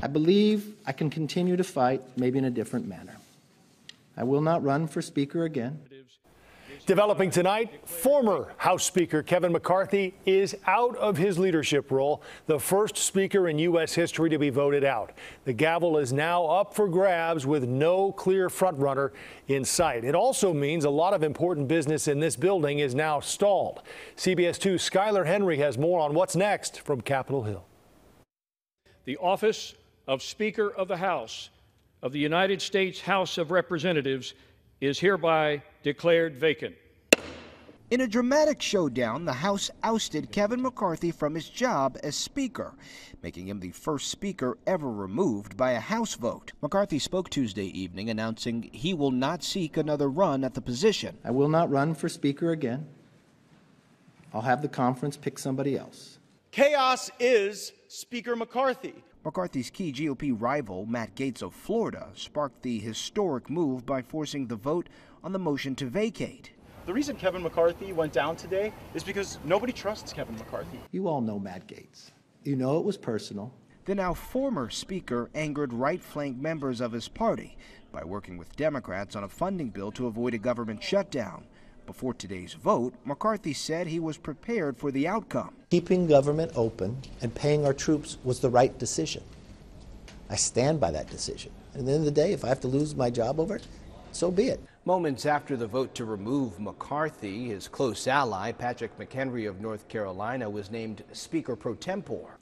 I believe I can continue to fight, maybe in a different manner. I will not run for Speaker again. Developing tonight, former House Speaker Kevin McCarthy is out of his leadership role, the first speaker in U.S. history to be voted out. The gavel is now up for grabs with no clear frontrunner in sight. It also means a lot of important business in this building is now stalled. CBS 2's Skyler Henry has more on what's next from Capitol Hill. The office of Speaker of the House of the United States House of Representatives is hereby declared vacant. In a dramatic showdown, the House ousted Kevin McCarthy from his job as Speaker, making him the first Speaker ever removed by a House vote. McCarthy spoke Tuesday evening, announcing he will not seek another run at the position. I will not run for Speaker again. I'll have the conference pick somebody else. Chaos is Speaker McCarthy. McCarthy's key GOP rival, Matt Gaetz of Florida, sparked the historic move by forcing the vote on the motion to vacate. The reason Kevin McCarthy went down today is because nobody trusts Kevin McCarthy. You all know Matt Gaetz. You know it was personal. The now former Speaker angered right-flank members of his party by working with Democrats on a funding bill to avoid a government shutdown. Before today's vote, McCarthy said he was prepared for the outcome. Keeping government open and paying our troops was the right decision. I stand by that decision. And at the end of the day, if I have to lose my job over it, so be it. Moments after the vote to remove McCarthy, his close ally, Patrick McHenry of North Carolina, was named Speaker pro tempore.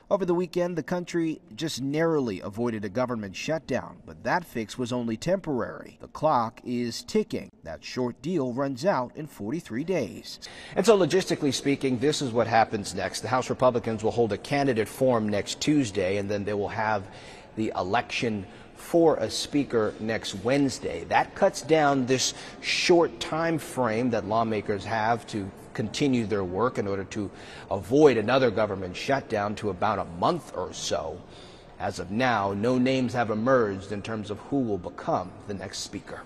Over the weekend, the country just narrowly avoided a government shutdown, but that fix was only temporary. The clock is ticking. That short deal runs out in 43 days. And so logistically speaking, this is what happens next. The House Republicans will hold a candidate forum next Tuesday, and then they will have the election for a speaker next Wednesday. That cuts down this short time frame that lawmakers have to continue their work in order to avoid another government shutdown to about a month or so. As of now, no names have emerged in terms of who will become the next speaker.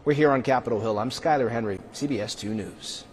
We're here on Capitol Hill. I'm Skyler Henry, CBS 2 News.